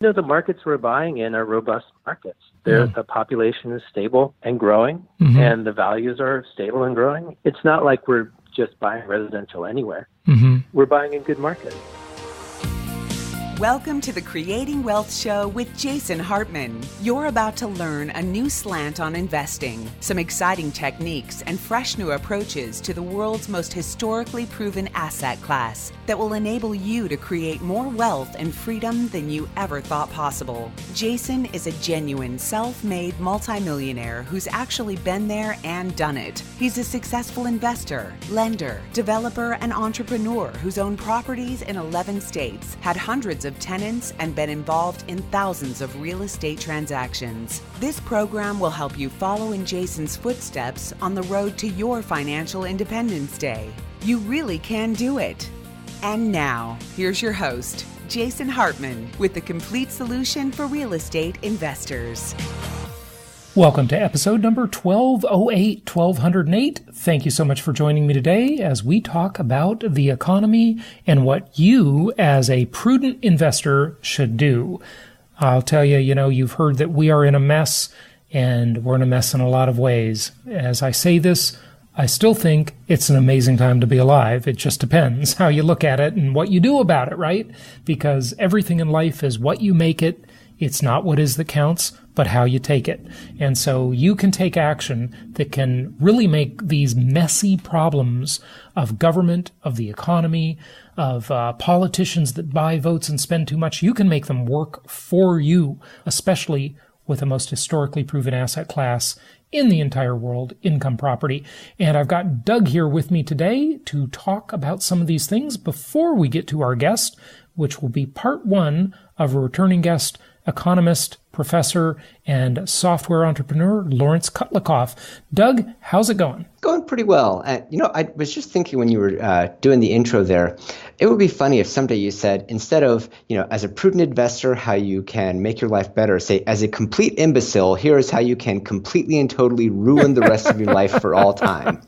The markets we're buying in are robust markets. The population is stable and growing, and the values are stable and growing. It's not like we're just buying residential anywhere. We're buying in good markets. Welcome to the Creating Wealth Show with Jason Hartman. You're about to learn a new slant on investing, some exciting techniques, and fresh new approaches to the world's most historically proven asset class that will enable you to create more wealth and freedom than you ever thought possible. Jason is a genuine self-made multimillionaire who's actually been there and done it. He's a successful investor, lender, developer, and entrepreneur who's owned properties in 11 states, had hundreds of tenants, and been involved in thousands of real estate transactions. This program will help you follow in Jason's footsteps on the road to your financial independence day. You really can do it. And now, here's your host, Jason Hartman, with the complete solution for real estate investors. Welcome to episode number 1208. Thank you so much for joining me today as we talk about the economy and what you, as a prudent investor, should do. I'll tell you, you've heard that we are in a mess, and we're in a mess in a lot of ways. As I say this, I still think it's an amazing time to be alive. It just depends how you look at it and what you do about it, right? Because everything in life is what you make it. It's not what is that counts, but how you take it. And so you can take action that can really make these messy problems of government, of the economy, of politicians that buy votes and spend too much. You can make them work for you, especially with the most historically proven asset class in the entire world, income property. And I've got Doug here with me today to talk about some of these things before we get to our guest, which will be part one of a returning guest, economist, professor, and software entrepreneur, Laurence Kotlikoff. Doug, how's it going? Going pretty well. I was just thinking when you were doing the intro there, it would be funny if someday you said, instead of, as a prudent investor, how you can make your life better, say, as a complete imbecile, here is how you can completely and totally ruin the rest of your life for all time.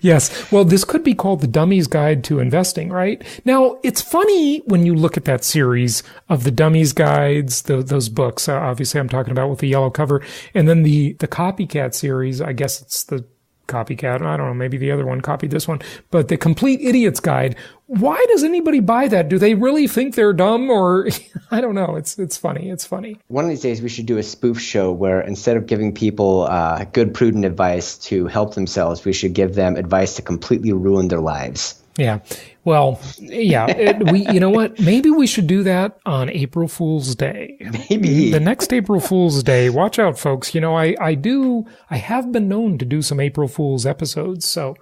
Yes. Well, this could be called The Dummy's Guide to Investing, right? Now, it's funny when you look at that series of the Dummy's Guides, those books. Obviously, I'm talking about with the yellow cover. And then the Copycat series, I guess it's the Copycat. I don't know, maybe the other one copied this one. But the Complete Idiot's Guide. Why does anybody buy that? Do they really think they're dumb? Or I don't know. It's funny. It's funny. One of these days we should do a spoof show where instead of giving people good, prudent advice to help themselves, we should give them advice to completely ruin their lives. Yeah. Well, yeah. You know what? Maybe we should do that on April Fool's Day. Maybe. The next April Fool's Day. Watch out, folks. I have been known to do some April Fool's episodes. So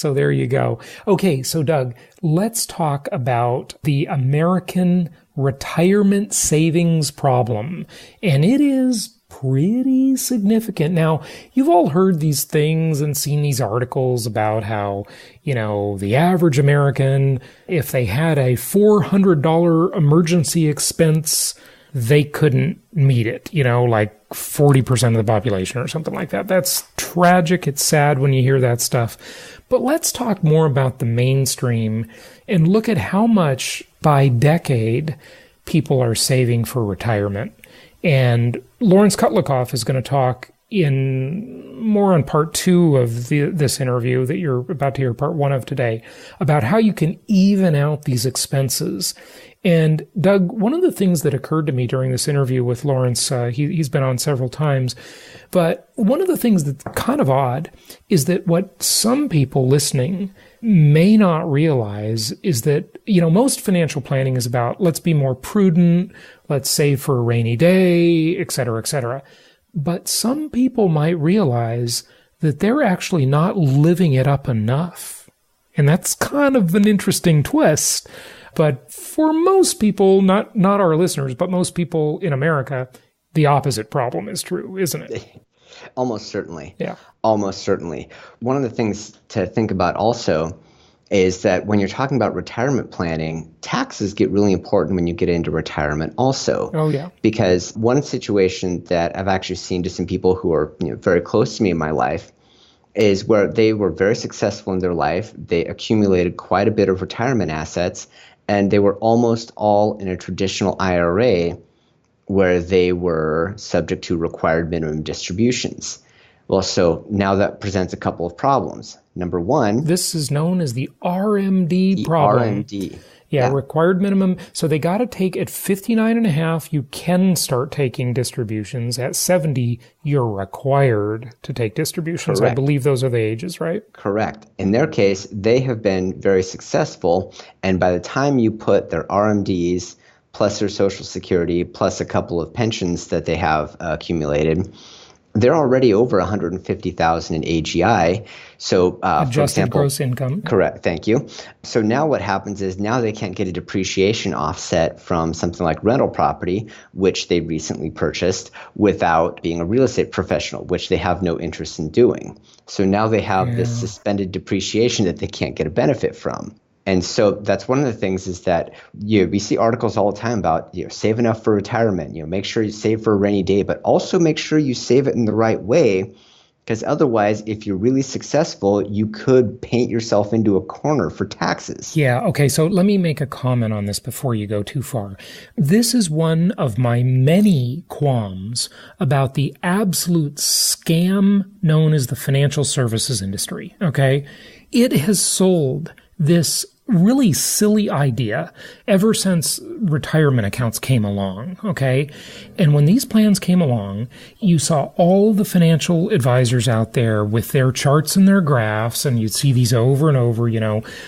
there you go. Okay. So Doug, let's talk about the American retirement savings problem. And it is pretty significant. Now, you've all heard these things and seen these articles about how, the average American, if they had a $400 emergency expense, they couldn't meet it, like 40% of the population or something like that. That's tragic. It's sad when you hear that stuff. But let's talk more about the mainstream and look at how much by decade people are saving for retirement. And Laurence Kotlikoff is going to talk more on part two of this interview that you're about to hear part one of today, about how you can even out these expenses. And Doug, one of the things that occurred to me during this interview with Laurence, he's been on several times, but one of the things that's kind of odd is that what some people listening may not realize is that, most financial planning is about, let's be more prudent, let's save for a rainy day, et cetera, et cetera. But some people might realize that they're actually not living it up enough. And that's kind of an interesting twist. But for most people, not our listeners, but most people in America, the opposite problem is true, isn't it? Almost certainly. Yeah. Almost certainly. One of the things to think about also is that when you're talking about retirement planning, taxes get really important when you get into retirement also. Oh, yeah. Because one situation that I've actually seen to some people who are very close to me in my life is where they were very successful in their life. They accumulated quite a bit of retirement assets, and they were almost all in a traditional IRA. where they were subject to required minimum distributions. Well, so now that presents a couple of problems. Number one, this is known as the RMD problem. RMD. Yeah, required minimum. So they got to take at 59.5, you can start taking distributions. At 70, you're required to take distributions. Correct. I believe those are the ages, right? Correct. In their case, they have been very successful. And by the time you put their RMDs plus their Social Security plus a couple of pensions that they have accumulated, they're already over 150,000 in AGI. So, adjusted for example, gross income. Correct. Thank you. So now what happens is now they can't get a depreciation offset from something like rental property, which they recently purchased, without being a real estate professional, which they have no interest in doing. So now they have this suspended depreciation that they can't get a benefit from. And so that's one of the things is that we see articles all the time about save enough for retirement, make sure you save for a rainy day, but also make sure you save it in the right way, because otherwise, if you're really successful, you could paint yourself into a corner for taxes. Yeah. Okay. So let me make a comment on this before you go too far. This is one of my many qualms about the absolute scam known as the financial services industry. Okay. It has sold this really silly idea ever since retirement accounts came along, okay? And when these plans came along, you saw all the financial advisors out there with their charts and their graphs, and you'd see these over and over,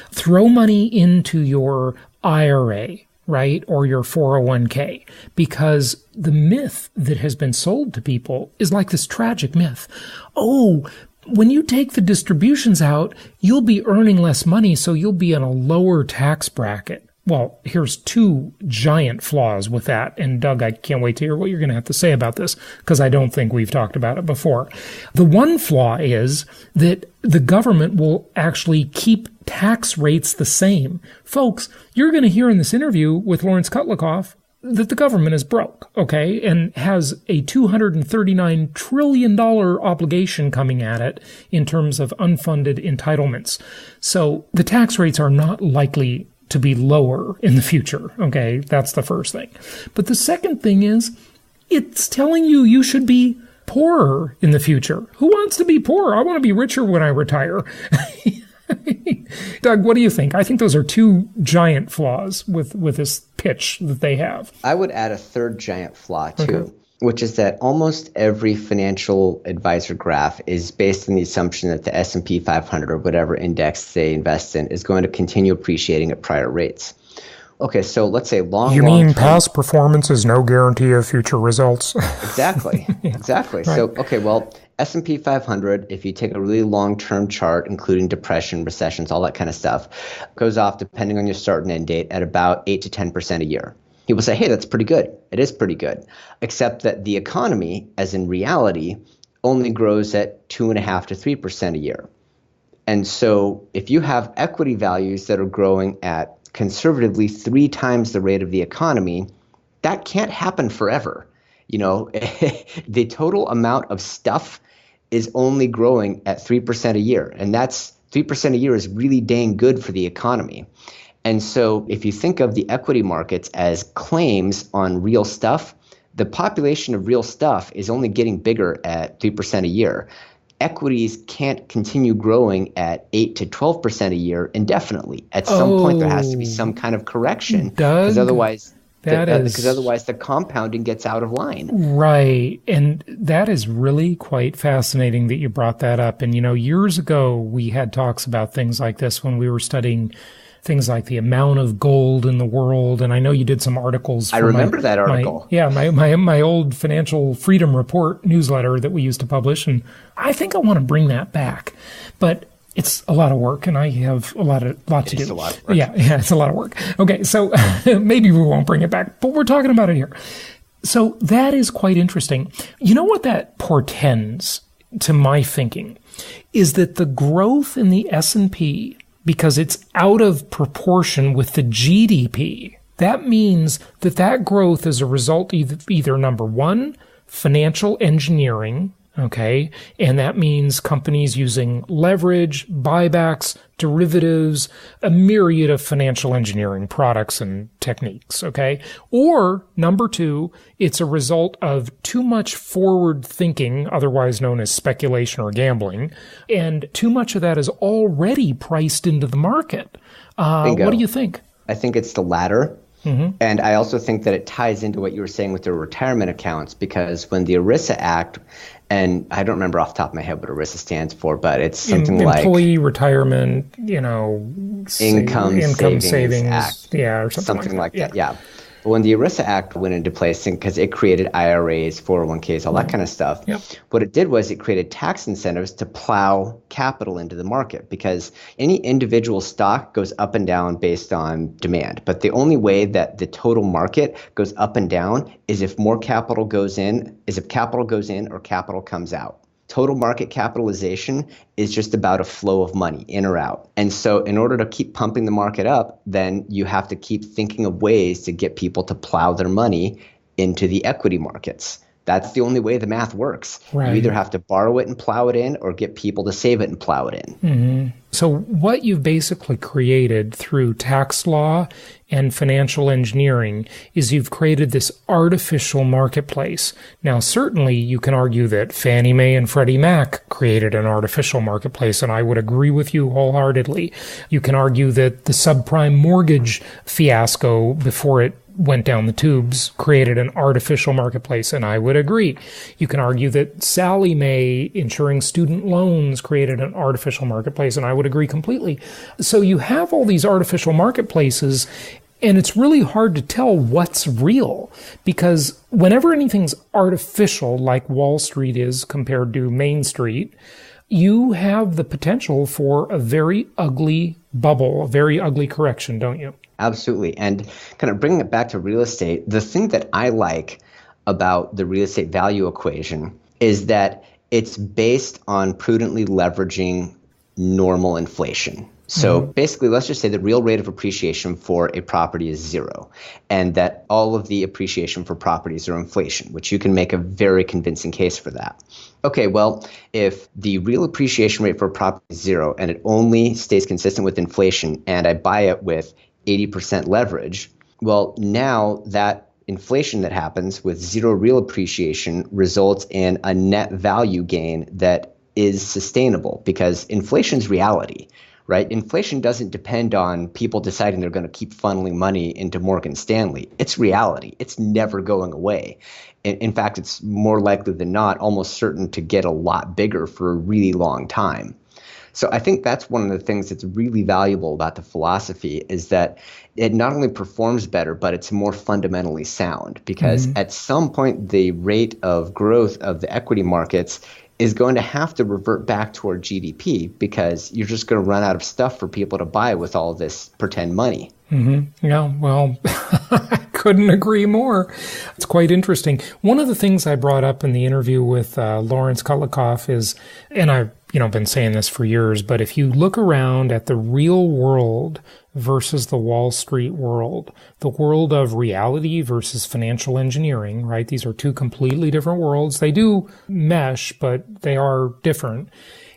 throw money into your IRA, right? Or your 401k, because the myth that has been sold to people is like this tragic myth. Oh, when you take the distributions out, you'll be earning less money, so you'll be in a lower tax bracket. Well, here's two giant flaws with that. And Doug, I can't wait to hear what you're going to have to say about this, because I don't think we've talked about it before. The one flaw is that the government will actually keep tax rates the same. Folks, you're going to hear in this interview with Laurence Kotlikoff that the government is broke, okay, and has a $239 trillion obligation coming at it in terms of unfunded entitlements. So the tax rates are not likely to be lower in the future, okay? That's the first thing. But the second thing is, it's telling you should be poorer in the future. Who wants to be poor? I want to be richer when I retire. Doug, what do you think? I think those are two giant flaws with this pitch that they have. I would add a third giant flaw too, which is that almost every financial advisor graph is based on the assumption that the S&P 500 or whatever index they invest in is going to continue appreciating at prior rates. Okay, so let's say You mean past performance is no guarantee of future results? Exactly, exactly. Right. So, okay, well, S&P 500, if you take a really long-term chart, including depression, recessions, all that kind of stuff, goes off, depending on your start and end date, at about 8 to 10% a year. People say, hey, that's pretty good. It is pretty good, except that the economy, as in reality, only grows at 2.5 to 3% a year. And so if you have equity values that are growing at conservatively 3 times the rate of the economy, that can't happen forever. The total amount of stuff is only growing at 3% a year. And that's 3% a year is really dang good for the economy. And so if you think of the equity markets as claims on real stuff, the population of real stuff is only getting bigger at 3% a year. Equities can't continue growing at 8 to 12% a year indefinitely. At some point, there has to be some kind of correction, because otherwise the compounding gets out of line. Right. And that is really quite fascinating that you brought that up. And, years ago, we had talks about things like this when we were studying things like the amount of gold in the world. And I know you did some articles. I remember that article. My old Financial Freedom Report newsletter that we used to publish. And I think I want to bring that back. But it's a lot of work, and I have a lot to do. It's a lot of work. Yeah, it's a lot of work. Okay, so maybe we won't bring it back, but we're talking about it here. So that is quite interesting. You know what that portends to my thinking is that the growth in the S&P, because it's out of proportion with the GDP, that means that growth is a result of either number one, financial engineering, Okay. And that means companies using leverage, buybacks, derivatives, a myriad of financial engineering products and techniques. Okay. Or number two, it's a result of too much forward thinking, otherwise known as speculation or gambling. And too much of that is already priced into the market. What do you think? I think it's the latter. Mm-hmm. And I also think that it ties into what you were saying with the retirement accounts, because when the ERISA Act, and I don't remember off the top of my head what ERISA stands for, but it's something like Employee Retirement, Income Savings Act. Yeah, or something like that. Yeah. But when the ERISA Act went into place, because it created IRAs, 401ks, all that kind of stuff, what it did was it created tax incentives to plow capital into the market, because any individual stock goes up and down based on demand. But the only way that the total market goes up and down is if more capital goes in, or capital comes out. Total market capitalization is just about a flow of money in or out. And so in order to keep pumping the market up, then you have to keep thinking of ways to get people to plow their money into the equity markets. That's the only way the math works. Right. You either have to borrow it and plow it in, or get people to save it and plow it in. Mm-hmm. So what you've basically created through tax law and financial engineering is you've created this artificial marketplace. Now, certainly you can argue that Fannie Mae and Freddie Mac created an artificial marketplace, and I would agree with you wholeheartedly. You can argue that the subprime mortgage fiasco before it went down the tubes created an artificial marketplace, and I would agree. You can argue that Sallie Mae insuring student loans created an artificial marketplace, and I would agree completely. So you have all these artificial marketplaces, and it's really hard to tell what's real, because whenever anything's artificial, like Wall Street is compared to Main Street, you have the potential for a very ugly bubble, a very ugly correction, don't you? Absolutely. And kind of bringing it back to real estate, the thing that I like about the real estate value equation is that it's based on prudently leveraging normal inflation. So basically, let's just say the real rate of appreciation for a property is 0, and that all of the appreciation for properties are inflation, which you can make a very convincing case for that. Okay, well, if the real appreciation rate for a property is 0 and it only stays consistent with inflation, and I buy it with 80% leverage, well, now that inflation that happens with 0 real appreciation results in a net value gain that is sustainable, because inflation's reality. Right? Inflation doesn't depend on people deciding they're going to keep funneling money into Morgan Stanley. It's reality. It's never going away. In fact, it's more likely than not almost certain to get a lot bigger for a really long time. So I think that's one of the things that's really valuable about the philosophy, is that it not only performs better, but it's more fundamentally sound, because at some point the rate of growth of the equity markets is going to have to revert back toward GDP, because you're just going to run out of stuff for people to buy with all this pretend money. Mm-hmm. Yeah, well, I couldn't agree more. It's quite interesting. One of the things I brought up in the interview with Laurence Kotlikoff is, and I've been saying this for years, but if you look around at the real world versus the Wall Street world, the world of reality versus financial engineering, right? These are two completely different worlds. They do mesh, but they are different.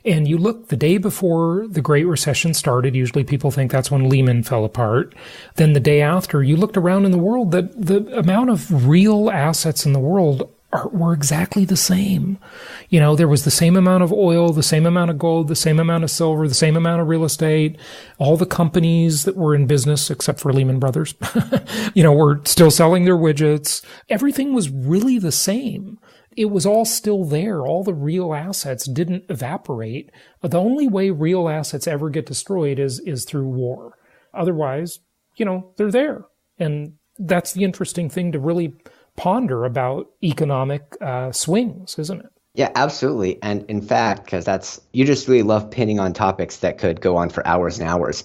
And you look the day before the Great Recession started, usually people think that's when Lehman fell apart. Then the day after, you looked around in the world, that the amount of real assets in the world were exactly the same. There was the same amount of oil, the same amount of gold, the same amount of silver, the same amount of real estate. All the companies that were in business, except for Lehman Brothers, were still selling their widgets. Everything was really the same. It was all still there. All the real assets didn't evaporate. The only way real assets ever get destroyed is through war. Otherwise, they're there. And that's the interesting thing to really ponder about economic swings, isn't it? Yeah, absolutely. And in fact, because you just really love pinning on topics that could go on for hours and hours.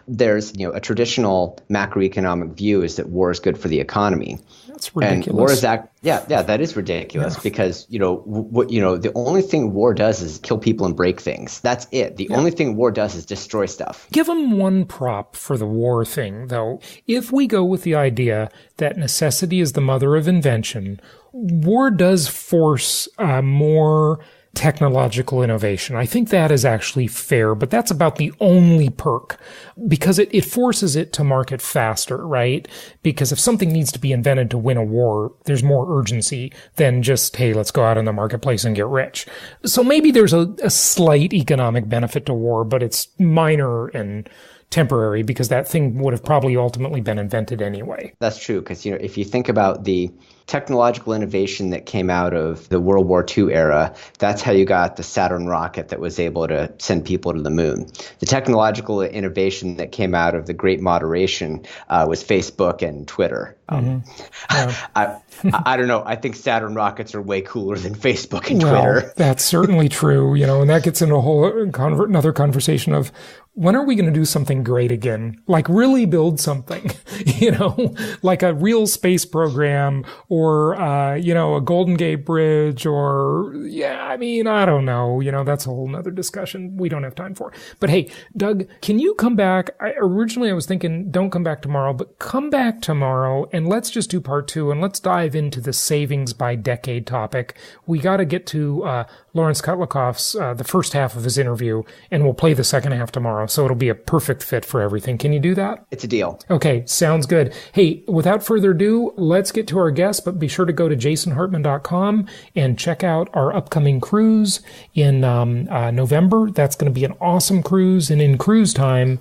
There's, a traditional macroeconomic view is that war is good for the economy. That's ridiculous. And war is that is ridiculous because, the only thing war does is kill people and break things. That's it. The only thing war does is destroy stuff. Give them one prop for the war thing, though. If we go with the idea that necessity is the mother of invention, war does force more technological innovation. I think that is actually fair, but that's about the only perk because it forces it to market faster, right? Because if something needs to be invented to win a war, there's more urgency than just, hey, let's go out in the marketplace and get rich. So maybe there's a slight economic benefit to war, but it's minor and temporary because that thing would have probably ultimately been invented anyway. That's true because, if you think about the technological innovation that came out of the World War II era, that's how you got the Saturn rocket that was able to send people to the moon. The technological innovation that came out of the Great Moderation was Facebook and Twitter. I don't know. I think Saturn rockets are way cooler than Facebook and Twitter. That's certainly true, and that gets into a whole another conversation of when are we going to do something great again? Like really build something, like a real space program or, a Golden Gate Bridge or, I don't know. That's a whole nother discussion we don't have time for. But hey, Doug, can you come back? Originally I was thinking don't come back tomorrow, but come back tomorrow and let's just do part 2 and let's dive into the savings by decade topic. We got to get to, Laurence Kotlikoff's, the first half of his interview, and we'll play the second half tomorrow. So it'll be a perfect fit for everything. Can you do that? It's a deal. Okay, sounds good. Hey, without further ado, let's get to our guest, but be sure to go to jasonhartman.com and check out our upcoming cruise in November. That's going to be an awesome cruise, and in cruise time,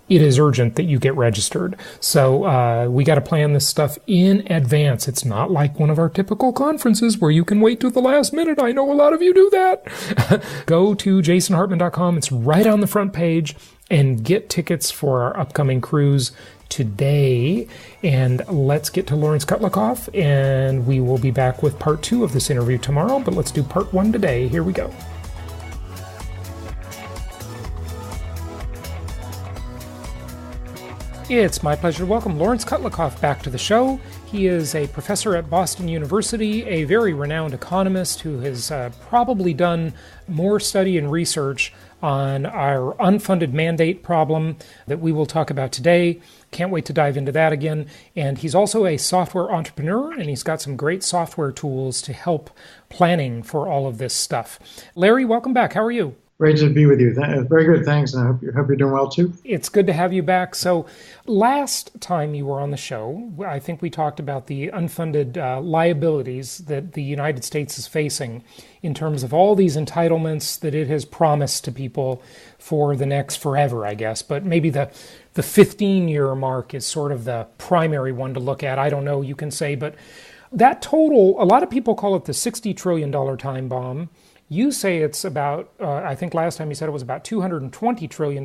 it is urgent that you get registered. So we got to plan this stuff in advance. It's not like one of our typical conferences where you can wait till the last minute. I know a lot of you do that. Go to jasonhartman.com. It's right on the front page and get tickets for our upcoming cruise today. And let's get to Laurence Kotlikoff, and we will be back with part 2 of this interview tomorrow, but let's do part 1 today. Here we go. It's my pleasure to welcome Laurence Kotlikoff back to the show. He is a professor at Boston University, a very renowned economist who has probably done more study and research on our unfunded mandate problem that we will talk about today. Can't wait to dive into that again. And he's also a software entrepreneur, and he's got some great software tools to help planning for all of this stuff. Larry, welcome back. How are you? Great to be with you. Very good, thanks, and I hope you're doing well too. It's good to have you back. So last time you were on the show, I think we talked about the unfunded liabilities that the United States is facing in terms of all these entitlements that it has promised to people for the next forever, I guess. But maybe the 15-year mark is sort of the primary one to look at. I don't know, you can say, but that total, a lot of people call it the $60 trillion time bomb. You say it's about, I think last time you said it was about $220 trillion,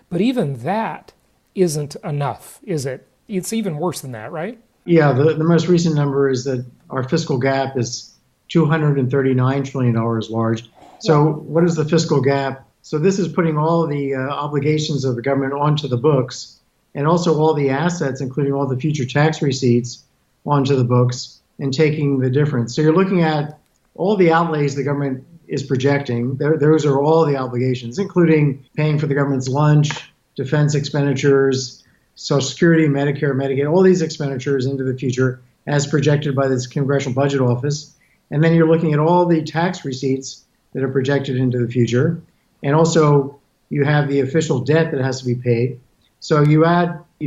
but even that isn't enough, is it? It's even worse than that, right? Yeah, the most recent number is that our fiscal gap is $239 trillion large. So what is the fiscal gap? So this is putting all the obligations of the government onto the books, and also all the assets, including all the future tax receipts, onto the books, and taking the difference. So you're looking at all the outlays the government is projecting. Those are all the obligations, including paying for the government's lunch, defense expenditures, Social Security, Medicare, Medicaid, all these expenditures into the future as projected by this Congressional Budget Office. And then you're looking at all the tax receipts that are projected into the future. And also you have the official debt that has to be paid. So you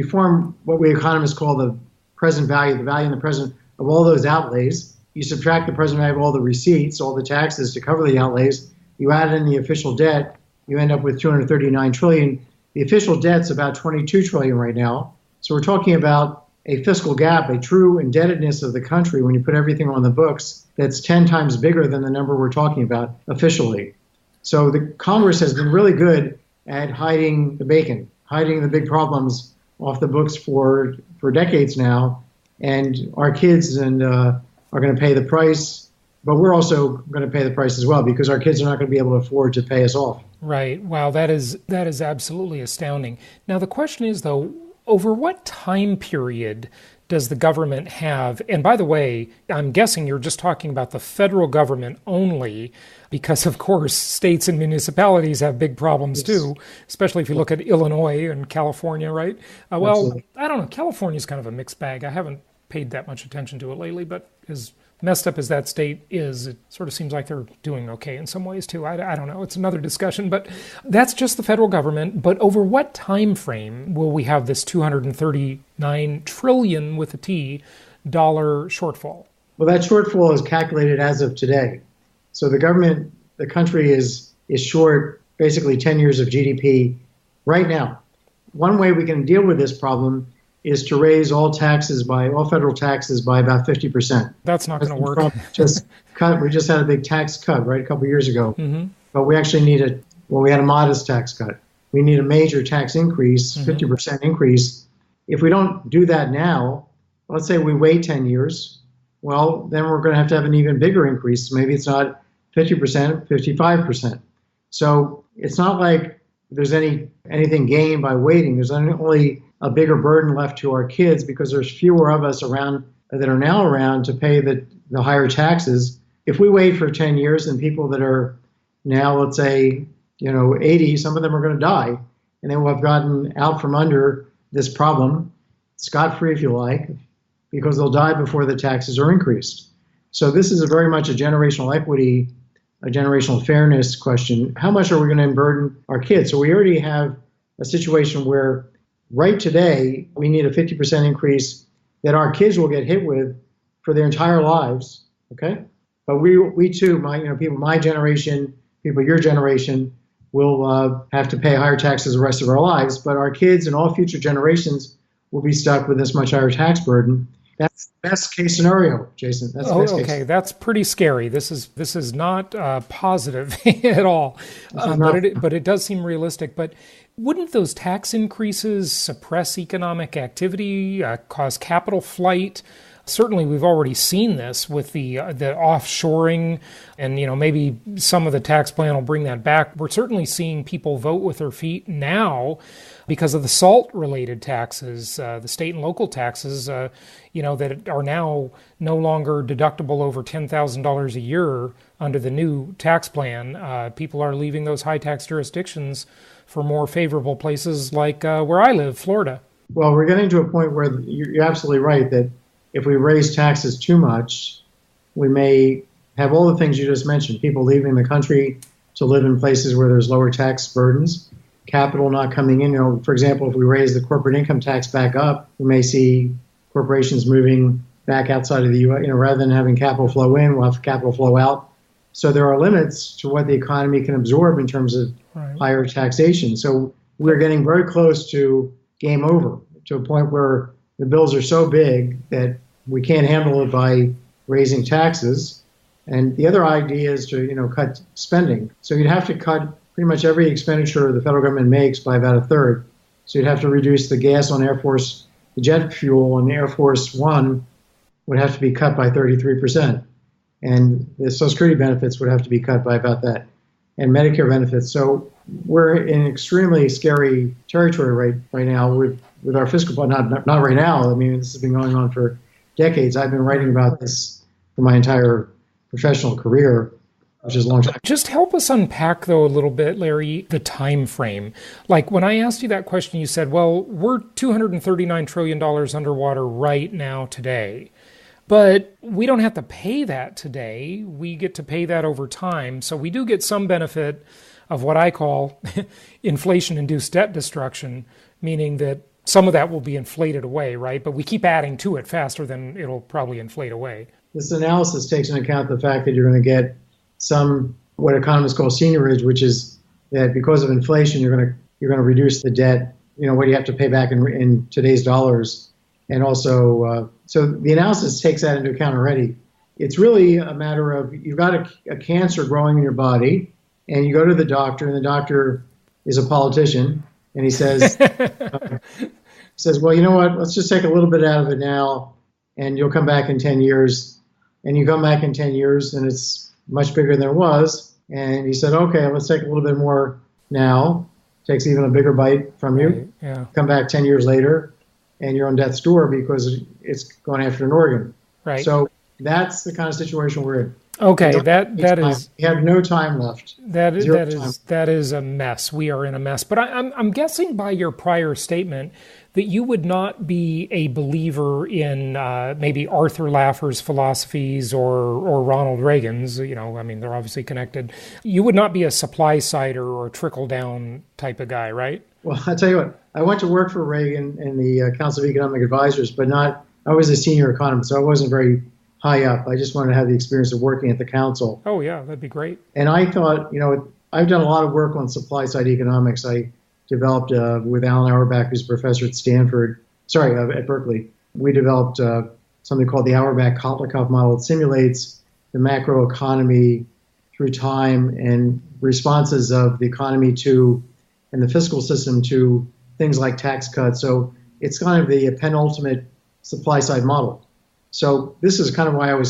form what we economists call the present value, the value in the present of all those outlays. You subtract the present value of all the receipts, all the taxes to cover the outlays. You add in the official debt, you end up with $239 trillion. The official debt's about $22 trillion right now. So we're talking about a fiscal gap, a true indebtedness of the country when you put everything on the books that's 10 times bigger than the number we're talking about officially. So the Congress has been really good at hiding the bacon, hiding the big problems off the books for decades now. And our kids are going to pay the price, but we're also going to pay the price as well because our kids are not going to be able to afford to pay us off. Right. Wow, that is absolutely astounding. Now, the question is, though, over what time period does the government have? And by the way, I'm guessing you're just talking about the federal government only, because of course states and municipalities have big problems too, especially if you look at Illinois and California, right? Well, I don't know. California's kind of a mixed bag. I haven't paid that much attention to it lately, but as messed up as that state is, it sort of seems like they're doing okay in some ways too. I don't know. It's another discussion, but that's just the federal government. But over what time frame will we have this $239 trillion with a T dollar shortfall? Well, that shortfall is calculated as of today. So the country is short basically 10 years of GDP right now. One way we can deal with this problem is to raise all federal taxes by about 50%. That's not going to work. We just had a big tax cut, right, a couple of years ago. Mm-hmm. But we actually we had a modest tax cut. We need a major tax increase, 50% increase. If we don't do that now, let's say we wait 10 years, well, then we're going to have an even bigger increase. Maybe it's not 50%, 55%. So it's not like there's anything gained by waiting. There's only a bigger burden left to our kids because there's fewer of us around that are now around to pay the higher taxes. If we wait for 10 years, then people that are now, let's say, 80, some of them are going to die, and they will have gotten out from under this problem, scot-free if you like, because they'll die before the taxes are increased. So this is very much a generational equity, a generational fairness question. How much are we going to burden our kids? So we already have a situation where right today, we need a 50% increase that our kids will get hit with for their entire lives, okay? But we too, people my generation, people your generation, will have to pay higher taxes the rest of our lives, but our kids and all future generations will be stuck with this much higher tax burden. That's the best case scenario, Jason. That's the best case. Okay, that's pretty scary. This is not positive at all, but it does seem realistic. But wouldn't those tax increases suppress economic activity, cause capital flight? Certainly, we've already seen this with the offshoring, and maybe some of the tax plan will bring that back. We're certainly seeing people vote with their feet now because of the SALT-related taxes, the state and local taxes, that are now no longer deductible over $10,000 a year under the new tax plan. People are leaving those high-tax jurisdictions for more favorable places like where I live, Florida. Well, we're getting to a point where you're absolutely right that if we raise taxes too much, we may have all the things you just mentioned, people leaving the country to live in places where there's lower tax burdens, capital not coming in. For example, if we raise the corporate income tax back up, we may see corporations moving back outside of the U.S. Rather than having capital flow in, we'll have capital flow out. So there are limits to what the economy can absorb in terms of higher taxation. So we're getting very close to game over, to a point where the bills are so big that we can't handle it by raising taxes. And the other idea is to, cut spending. So you'd have to cut pretty much every expenditure the federal government makes by about a third. So you'd have to reduce the gas on Air Force, the jet fuel on Air Force One would have to be cut by 33%. And the Social Security benefits would have to be cut by about that, and Medicare benefits. So we're in extremely scary territory right now with our fiscal policy. Not right now. I mean, this has been going on for decades. I've been writing about this for my entire professional career, which is a long time. Just help us unpack, though, a little bit, Larry, the time frame. Like when I asked you that question, you said, well, we're $239 trillion underwater right now today. But we don't have to pay that today. We get to pay that over time. So we do get some benefit of what I call inflation-induced debt destruction, meaning that some of that will be inflated away, right? But we keep adding to it faster than it'll probably inflate away. This analysis takes into account the fact that you're going to get some, what economists call seniorage, which is that because of inflation, you're going to reduce the debt, what you have to pay back in today's dollars. And also, so the analysis takes that into account already. It's really a matter of you've got a cancer growing in your body, and you go to the doctor, and the doctor is a politician, and he says, well, you know what, let's just take a little bit out of it now, and you'll come back in 10 years. And you come back in 10 years, and it's much bigger than it was. And he said, okay, let's take a little bit more now. Takes even a bigger bite from you. Right, yeah. Come back 10 years later. and you're on death's door because it's going after an organ. Right. So that's the kind of situation we're in. Okay, that is. We have no time left. That is a mess. We are in a mess. But I'm guessing by your prior statement that you would not be a believer in maybe Arthur Laffer's philosophies or Ronald Reagan's. You know, I mean, they're obviously connected. You would not be a supply sider or trickle down type of guy, right? Well, I'll tell you what. I went to work for Reagan in the Council of Economic Advisors, but not. I was a senior economist, so I wasn't very high up. I just wanted to have the experience of working at the council. Oh, yeah, that'd be great. And I thought, I've done a lot of work on supply side economics. I developed with Alan Auerbach, who's a professor at Berkeley. We developed something called the Auerbach-Kotlikoff model. It simulates the macro economy through time and responses of the economy to and the fiscal system to things like tax cuts. So it's kind of the penultimate supply side model. So this is kind of why I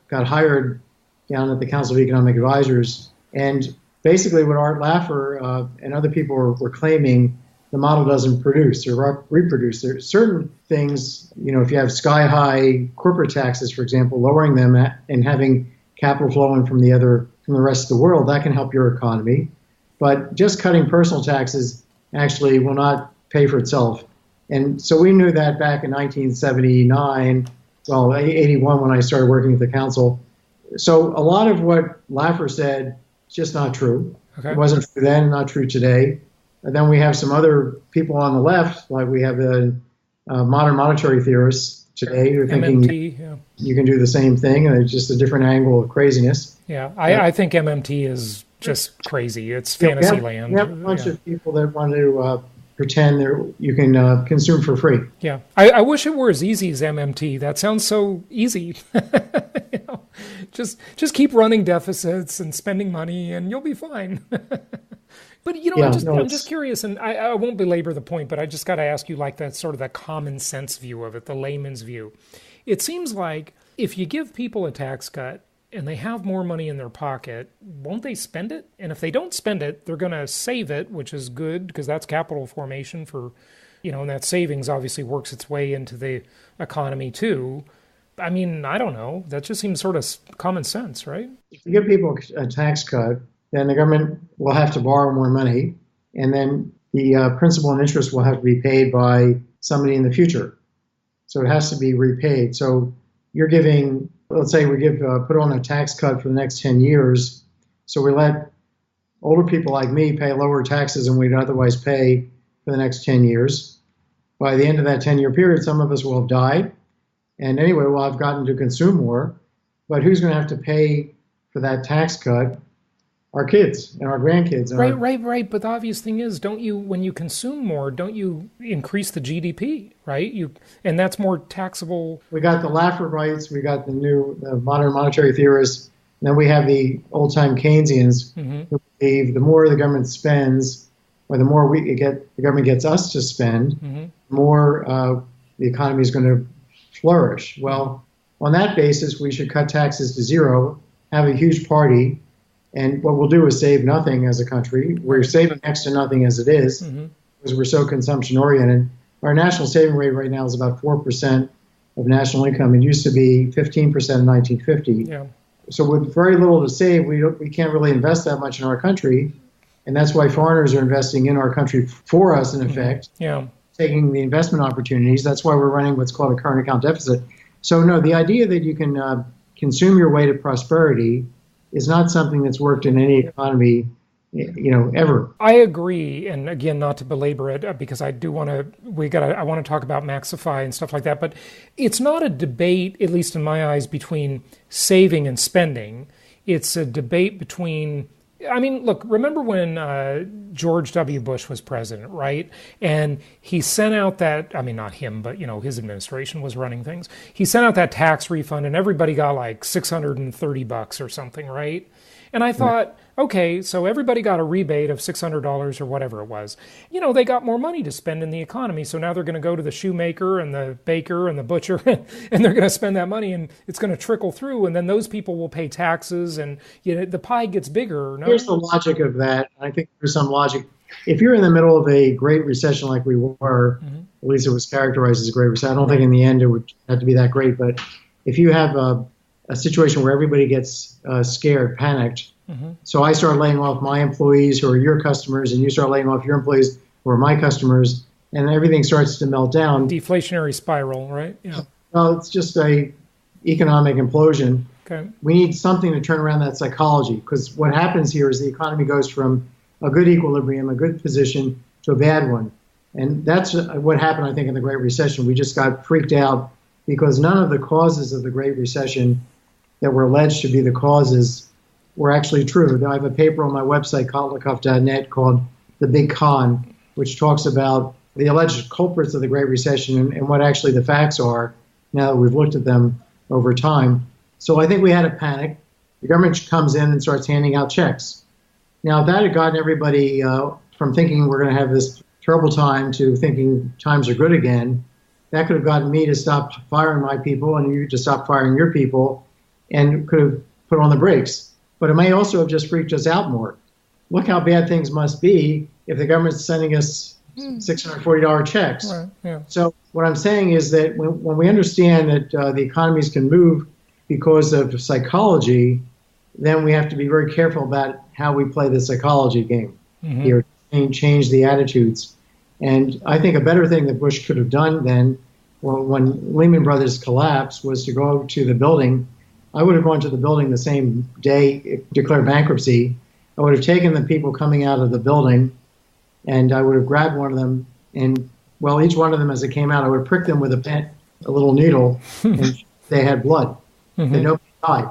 got hired down at the Council of Economic Advisors. And basically what Art Laffer and other people were claiming, the model doesn't produce or reproduce. There are certain things, if you have sky high corporate taxes, for example, lowering them and having capital flowing from the rest of the world, that can help your economy. But just cutting personal taxes actually will not pay for itself. And so we knew that back in 1979, 81 when I started working at the council. So a lot of what Laffer said is just not true. Okay. It wasn't true then, not true today. And then we have some other people on the left, like we have the modern monetary theorists today who are thinking MMT, you can do the same thing, and it's just a different angle of craziness. Yeah, I think MMT is just crazy. It's fantasy land. We have a bunch of people that want to pretend you can consume for free. Yeah, I wish it were as easy as MMT. That sounds so easy. Just keep running deficits and spending money, and you'll be fine. But I'm just curious, and I won't belabor the point, but I just got to ask you, like that sort of that common sense view of it, the layman's view. It seems like if you give people a tax cut and they have more money in their pocket, won't they spend it? And if they don't spend it, they're going to save it, which is good because that's capital formation for, and that savings obviously works its way into the economy too. I mean, I don't know. That just seems sort of common sense, right? If you give people a tax cut, then the government will have to borrow more money, and then the principal and interest will have to be paid by somebody in the future. So it has to be repaid. So you're giving, let's say we put on a tax cut for the next 10 years. So we let older people like me pay lower taxes than we'd otherwise pay for the next 10 years. By the end of that 10-year period, some of us will have died. And anyway, we'll have gotten to consume more. But who's going to have to pay for that tax cut? Our kids and our grandkids. Right. But the obvious thing is, when you consume more, don't you increase the GDP, right? And that's more taxable. We got the Laffer rights. We got the modern monetary theorists. And then we have the old-time Keynesians who believe the more the government spends, or the more the government gets us to spend, the more the economy is going to flourish. Well, on that basis, we should cut taxes to zero, have a huge party. And what we'll do is save nothing as a country. We're saving next to nothing as it is because we're so consumption-oriented. Our national saving rate right now is about 4% of national income. It used to be 15% in 1950. Yeah. So with very little to save, we can't really invest that much in our country. And that's why foreigners are investing in our country for us, in effect, taking the investment opportunities. That's why we're running what's called a current account deficit. So, no, the idea that you can consume your way to prosperity is not something that's worked in any economy, ever. I agree, and again, not to belabor it, because I want to talk about Maxify and stuff like that, but it's not a debate, at least in my eyes, between saving and spending. It's a debate between, look, remember when George W. Bush was president, right? And he sent out that, not him, but, his administration was running things. He sent out that tax refund and everybody got like $630 or something, right? And I thought, okay, so everybody got a rebate of $600 or whatever it was. They got more money to spend in the economy. So now they're going to go to the shoemaker and the baker and the butcher and they're going to spend that money and it's going to trickle through. And then those people will pay taxes and the pie gets bigger. No? Here's the logic of that. I think there's some logic. If you're in the middle of a Great Recession like we were, at least it was characterized as a Great Recession. I don't think in the end it would have to be that great. But if you have a situation where everybody gets scared, panicked, so I start laying off my employees who are your customers, and you start laying off your employees who are my customers, and everything starts to melt down. Deflationary spiral, right? Yeah. Well, it's just a economic implosion. Okay. We need something to turn around that psychology, because what happens here is the economy goes from a good equilibrium, a good position, to a bad one. And that's what happened, I think, in the Great Recession. We just got freaked out because none of the causes of the Great Recession that were alleged to be the causes were actually true. I have a paper on my website, kotlikoff.net, called The Big Con, which talks about the alleged culprits of the Great Recession and what actually the facts are now that we've looked at them over time. So I think we had a panic. The government comes in and starts handing out checks. Now, if that had gotten everybody from thinking we're going to have this terrible time to thinking times are good again, that could have gotten me to stop firing my people and you to stop firing your people and could have put on the brakes. But it may also have just freaked us out more. Look how bad things must be if the government's sending us $640 checks. Right, yeah. So what I'm saying is that when we understand that the economies can move because of psychology, then we have to be very careful about how we play the psychology game here, change the attitudes. And I think a better thing that Bush could have done then, when Lehman Brothers collapsed, was to go to the building. I would have gone to the building the same day, declared bankruptcy. I would have taken the people coming out of the building, and I would have grabbed one of them, and, well, each one of them as it came out, I would prick them with a little needle, and they had blood. And nobody died.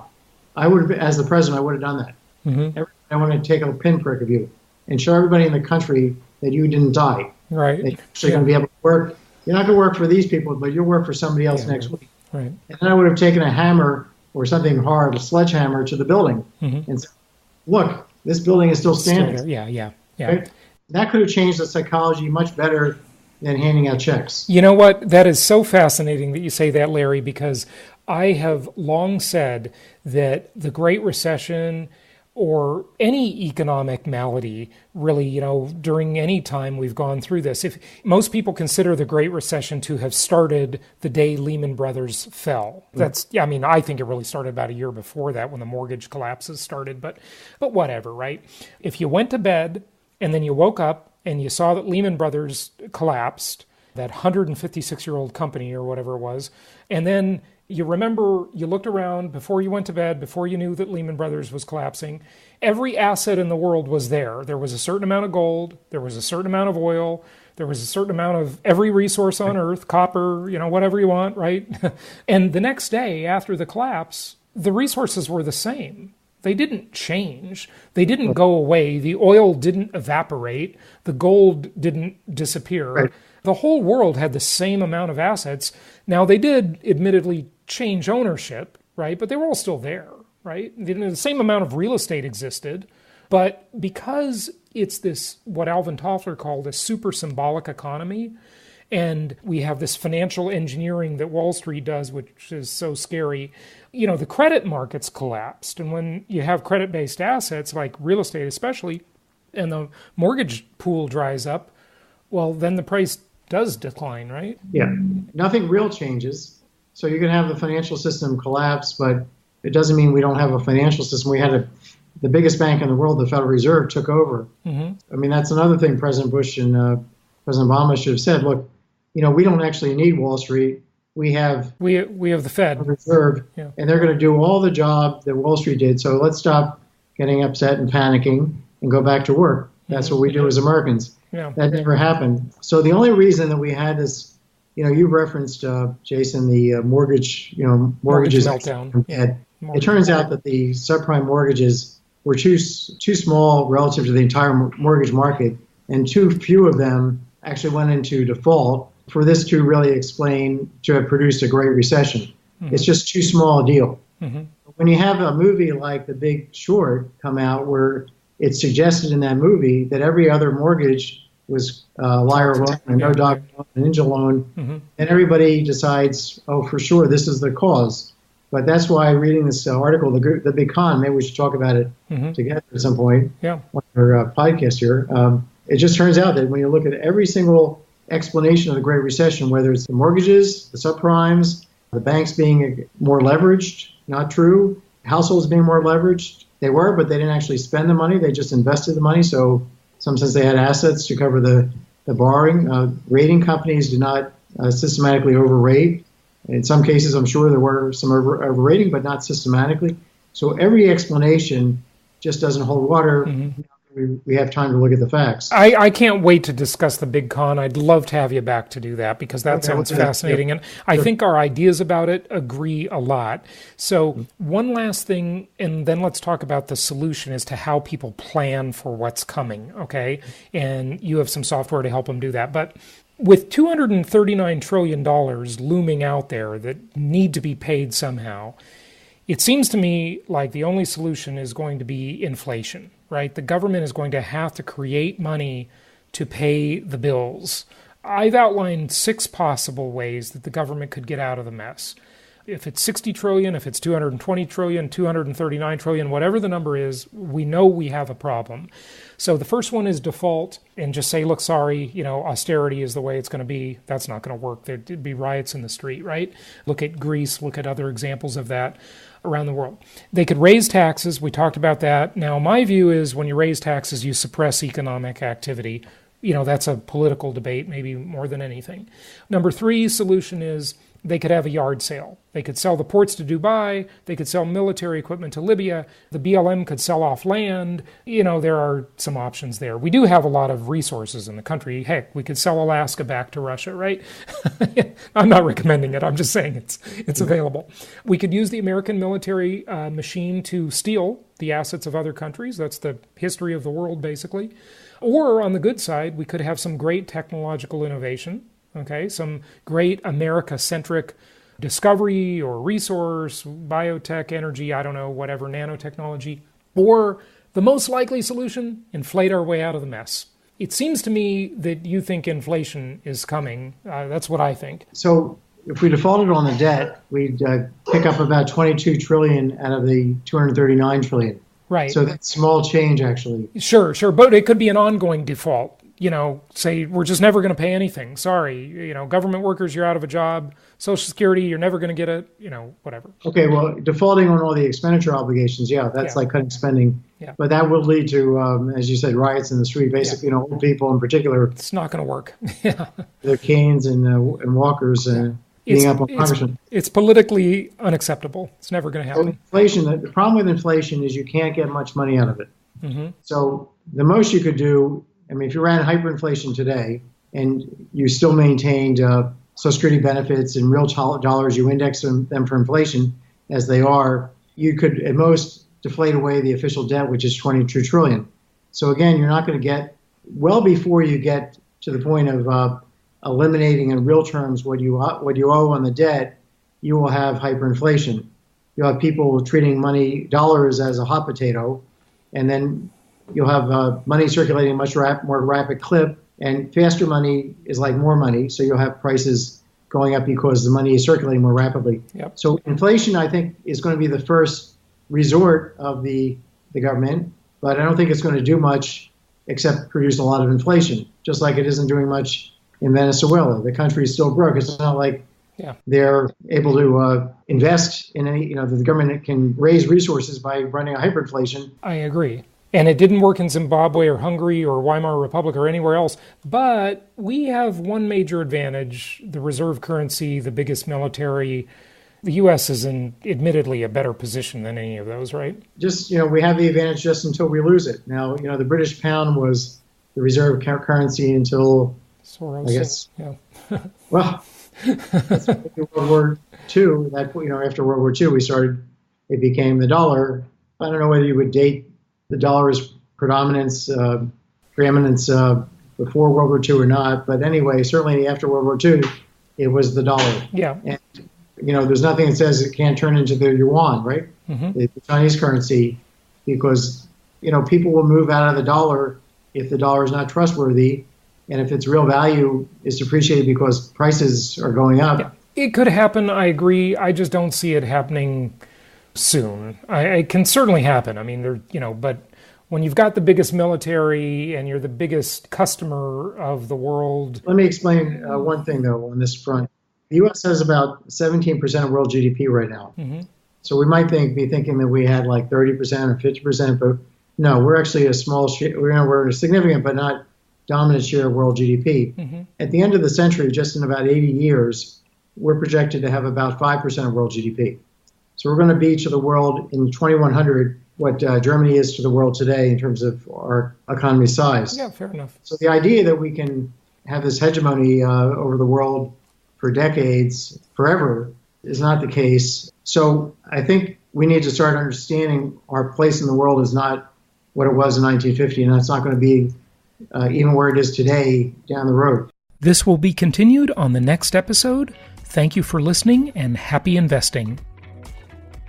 I would have, as the president, I would have done that. I want to take a pinprick of you and show everybody in the country that you didn't die. Right. That you're actually going to be able to work. You're not going to work for these people, but you'll work for somebody else next week. Right. And then I would have taken a hammer or something hard, a sledgehammer, to the building and said, look, this building is still standing. Yeah. Right? That could have changed the psychology much better than handing out checks. You know what? That is so fascinating that you say that, Larry, because I have long said that the Great Recession or any economic malady, really, during any time we've gone through this, if most people consider the Great Recession to have started the day Lehman Brothers fell. I think it really started about a year before that when the mortgage collapses started, but whatever, right? If you went to bed and then you woke up and you saw that Lehman Brothers collapsed, that 156-year-old company or whatever it was, and then you remember you looked around before you went to bed, before you knew that Lehman Brothers was collapsing. Every asset in the world was there. There was a certain amount of gold. There was a certain amount of oil. There was a certain amount of every resource on earth, copper, whatever you want, right? And the next day after the collapse, the resources were the same. They didn't change. They didn't go away. The oil didn't evaporate. The gold didn't disappear. Right. The whole world had the same amount of assets. Now, they did admittedly change ownership, right? But they were all still there, right? The same amount of real estate existed. But because it's this, what Alvin Toffler called a super symbolic economy, and we have this financial engineering that Wall Street does, which is so scary, the credit markets collapsed. And when you have credit-based assets, like real estate especially, and the mortgage pool dries up, well, then the price does decline, right? Yeah. Nothing real changes. So you can have the financial system collapse, but it doesn't mean we don't have a financial system. We had the biggest bank in the world, the Federal Reserve, took over. I mean, that's another thing President Bush and President Obama should have said. Look, we don't actually need Wall Street. We have the Fed Reserve, and they're going to do all the job that Wall Street did. So let's stop getting upset and panicking and go back to work. That's what we do as Americans. That never happened. So the only reason that we had this, you referenced, Jason, the mortgages meltdown. It turns out that the subprime mortgages were too small relative to the entire mortgage market, and too few of them actually went into default for this to really explain, to have produced a Great Recession. It's just too small a deal. When you have a movie like The Big Short come out where it's suggested in that movie that every other mortgage was liar loan, and no dog loan, a ninja loan, and everybody decides, oh, for sure, this is the cause. But that's why reading this article, The Big Con, maybe we should talk about it together at some point on our podcast here. It just turns out that when you look at every single explanation of the Great Recession, whether it's the mortgages, the subprimes, the banks being more leveraged, not true, households being more leveraged, they were, but they didn't actually spend the money. They just invested the money. So in some sense they had assets to cover the borrowing. Rating companies did not systematically overrate. In some cases, I'm sure there were some overrating, but not systematically. So every explanation just doesn't hold water. We have time to look at the facts. I can't wait to discuss The Big Con. I'd love to have you back to do that because that sounds fascinating. And I think our ideas about it agree a lot. So one last thing, and then let's talk about the solution as to how people plan for what's coming, okay? And you have some software to help them do that. But with $239 trillion looming out there that need to be paid somehow, it seems to me like the only solution is going to be inflation, right? The government is going to have to create money to pay the bills. I've outlined 6 possible ways that the government could get out of the mess. If it's 60 trillion, if it's 220 trillion, 239 trillion, whatever the number is, we know we have a problem. So the first one is default and just say, look, sorry, austerity is the way it's going to be. That's not going to work. There'd be riots in the street, right? Look at Greece, look at other examples of that around the world. They could raise taxes. We talked about that. Now, my view is when you raise taxes, you suppress economic activity. That's a political debate, maybe more than anything. Number 3 solution is they could have a yard sale. They could sell the ports to Dubai. They could sell military equipment to Libya. The BLM could sell off land. There are some options there. We do have a lot of resources in the country. Heck, we could sell Alaska back to Russia, right? I'm not recommending it. I'm just saying it's available. We could use the American military machine to steal the assets of other countries. That's the history of the world, basically. Or on the good side, we could have some great technological innovation. Okay, some great America-centric discovery or resource, biotech, energy, I don't know, whatever, nanotechnology. Or the most likely solution, inflate our way out of the mess. It seems to me that you think inflation is coming. That's what I think. So if we defaulted on the debt, we'd pick up about 22 trillion out of the 239 trillion. Right. So that's small change, actually. Sure. But it could be an ongoing default. Say we're just never going to pay anything. Sorry, government workers, you're out of a job. Social Security, you're never going to get it, whatever. Okay, well, defaulting on all the expenditure obligations, that's like cutting spending. Yeah. But that will lead to, as you said, riots in the street. Basically, old people in particular. It's not going to work. Their canes and walkers beating up on congressmen. It's politically unacceptable. It's never going to happen. So inflation. The problem with inflation is you can't get much money out of it. So the most you could do. If you ran hyperinflation today and you still maintained Social Security benefits in real dollars, you index them for inflation as they are, you could at most deflate away the official debt, which is 22 trillion. So again, you're not going to get, well before you get to the point of eliminating in real terms what you owe on the debt, you will have hyperinflation. You'll have people treating dollars as a hot potato, and then you'll have money circulating much more rapid clip, and faster money is like more money, so you'll have prices going up because the money is circulating more rapidly. Yep. So inflation, I think, is going to be the first resort of the government, but I don't think it's going to do much except produce a lot of inflation, just like it isn't doing much in Venezuela. The country is still broke. It's not like they're able to invest in any, the government can raise resources by running a hyperinflation. I agree. And it didn't work in Zimbabwe or Hungary or Weimar Republic or anywhere else. But we have one major advantage, the reserve currency, the biggest military. The U.S. is in, admittedly, a better position than any of those, right? Just, we have the advantage just until we lose it. Now, the British pound was the reserve currency until, Soros, I guess, well, after World War II, after World War II, it became the dollar. I don't know whether you would date the dollar's preeminence before World War II or not, but anyway, certainly after World War II, it was the dollar. Yeah. And there's nothing that says it can't turn into the yuan, right? the Chinese currency, because people will move out of the dollar if the dollar is not trustworthy, and if its real value is depreciated because prices are going up. Yeah. It could happen, I agree. I just don't see it happening soon. It can certainly happen. I mean, but when you've got the biggest military and you're the biggest customer of the world. Let me explain one thing, though, on this front. The U.S. has about 17% of world GDP right now. So we might be thinking that we had like 30% or 50%, but no, we're actually a small share. We're a significant but not dominant share of world GDP. At the end of the century, just in about 80 years, we're projected to have about 5% of world GDP. So we're going to be to the world in 2100 what Germany is to the world today in terms of our economy size. Yeah, fair enough. So the idea that we can have this hegemony over the world for decades, forever, is not the case. So I think we need to start understanding our place in the world is not what it was in 1950, and that's not going to be even where it is today down the road. This will be continued on the next episode. Thank you for listening and happy investing.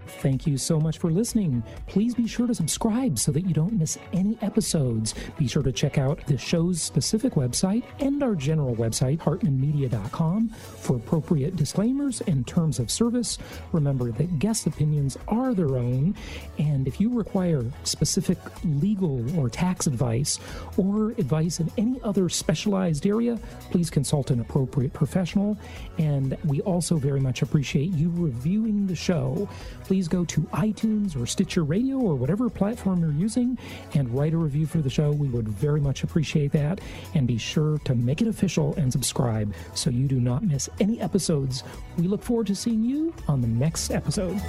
Thank you so much for listening. Please be sure to subscribe so that you don't miss any episodes. Be sure to check out the show's specific website and our general website, hartmanmedia.com, for appropriate disclaimers and terms of service. Remember that guest opinions are their own, and if you require specific legal or tax advice or advice in any other specialized area, please consult an appropriate professional. And we also very much appreciate you reviewing the show. Please go to iTunes or Stitcher Radio or whatever platform you're using and write a review for the show. We would very much appreciate that. And be sure to make it official and subscribe so you do not miss any episodes. We look forward to seeing you on the next episode.